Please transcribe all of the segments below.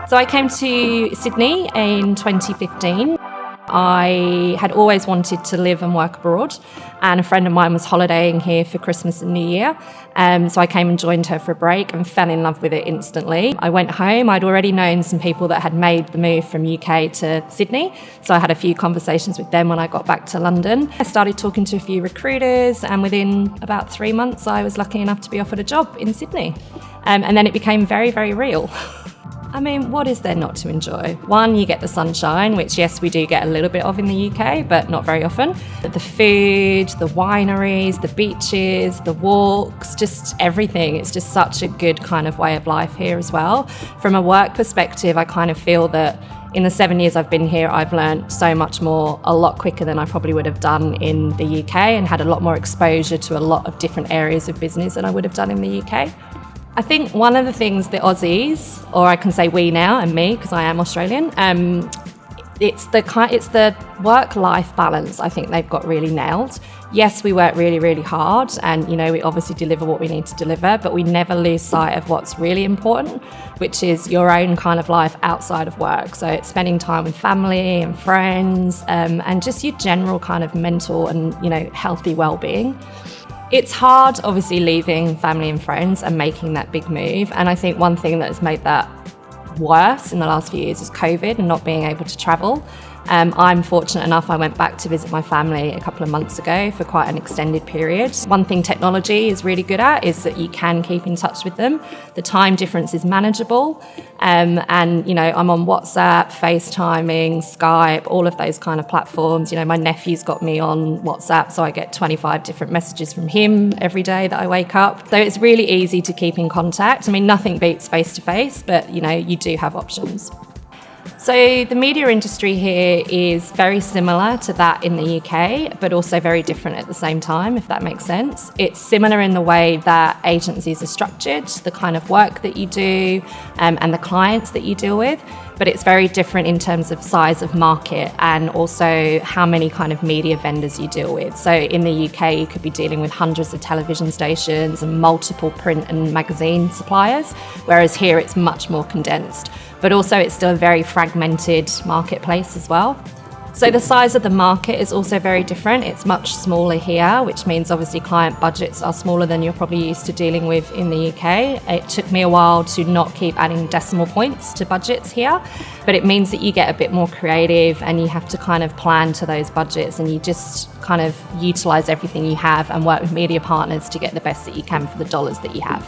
So I came to Sydney in 2015. I had always wanted to live and work abroad, and a friend of mine was holidaying here for Christmas and New Year. So I came and joined her for a break and fell in love with it instantly. I went home. I'd already known some people that had made the move from UK to Sydney, so I had a few conversations with them when I got back to London. I started talking to a few recruiters, and within about 3 months I was lucky enough to be offered a job in Sydney. And then it became very, very real. I mean, what is there not to enjoy? One, you get the sunshine, which yes, we do get a little bit of in the UK, but not very often. The food, the wineries, the beaches, the walks, just everything. It's just such a good kind of way of life here as well. From a work perspective, I kind of feel that in the 7 years I've been here, I've learned so much more, a lot quicker than I probably would have done in the UK, and had a lot more exposure to a lot of different areas of business than I would have done in the UK. I think one of the things the Aussies, or I can say we now, and me, because I am Australian, it's the work-life balance I think they've got really nailed. Yes, we work really, really hard, and we obviously deliver what we need to deliver, but we never lose sight of what's really important, which is your own kind of life outside of work. So it's spending time with family and friends, and just your general kind of mental and healthy well-being. It's hard, obviously, leaving family and friends and making that big move. And I think one thing that has made that worse in the last few years is COVID and not being able to travel. I'm fortunate enough, I went back to visit my family a couple of months ago for quite an extended period. One thing technology is really good at is that you can keep in touch with them. The time difference is manageable. And I'm on WhatsApp, FaceTiming, Skype, all of those kind of platforms. My nephew's got me on WhatsApp, so I get 25 different messages from him every day that I wake up. So it's really easy to keep in contact. I mean, nothing beats face-to-face, but you do have options. So the media industry here is very similar to that in the UK, but also very different at the same time, if that makes sense. It's similar in the way that agencies are structured, the kind of work that you do, and the clients that you deal with, but it's very different in terms of size of market and also how many kind of media vendors you deal with. So in the UK, you could be dealing with hundreds of television stations and multiple print and magazine suppliers, whereas here it's much more condensed. But also it's still a very fragmented marketplace as well. So the size of the market is also very different. It's much smaller here, which means obviously client budgets are smaller than you're probably used to dealing with in the UK. It took me a while to not keep adding decimal points to budgets here, but it means that you get a bit more creative and you have to kind of plan to those budgets, and you just kind of utilize everything you have and work with media partners to get the best that you can for the dollars that you have.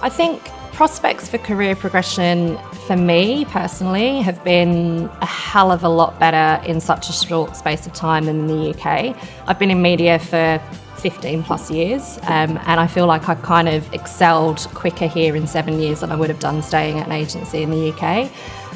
I think prospects for career progression for me personally have been a hell of a lot better in such a short space of time than in the UK. I've been in media for 15 plus years, and I feel like I've kind of excelled quicker here in 7 years than I would have done staying at an agency in the UK.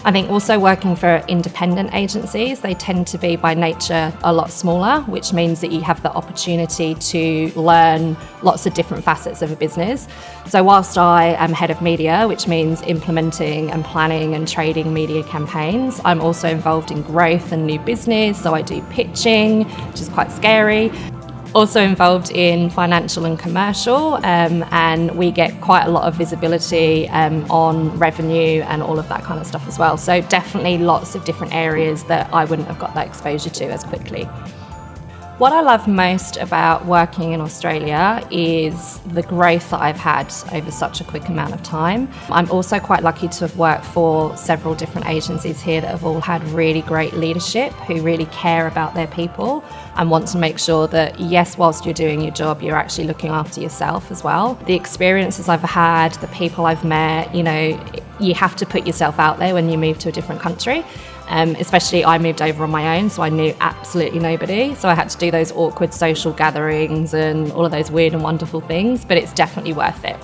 I think also working for independent agencies, they tend to be by nature a lot smaller, which means that you have the opportunity to learn lots of different facets of a business. So whilst I am head of media, which means implementing and planning and trading media campaigns, I'm also involved in growth and new business. So I do pitching, which is quite scary. Also involved in financial and commercial, and we get quite a lot of visibility on revenue and all of that kind of stuff as well. So definitely lots of different areas that I wouldn't have got that exposure to as quickly. What I love most about working in Australia is the growth that I've had over such a quick amount of time. I'm also quite lucky to have worked for several different agencies here that have all had really great leadership who really care about their people and want to make sure that, yes, whilst you're doing your job, you're actually looking after yourself as well. The experiences I've had, the people I've met, you have to put yourself out there when you move to a different country. Especially I moved over on my own, so I knew absolutely nobody. So I had to do those awkward social gatherings and all of those weird and wonderful things, but it's definitely worth it.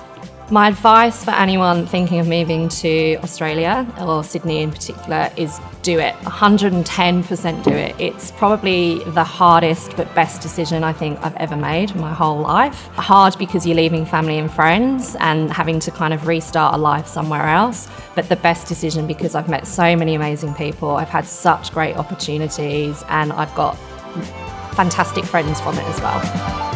My advice for anyone thinking of moving to Australia, or Sydney in particular, is do it. 110% do it. It's probably the hardest but best decision I think I've ever made in my whole life. Hard because you're leaving family and friends and having to kind of restart a life somewhere else, but the best decision because I've met so many amazing people, I've had such great opportunities, and I've got fantastic friends from it as well.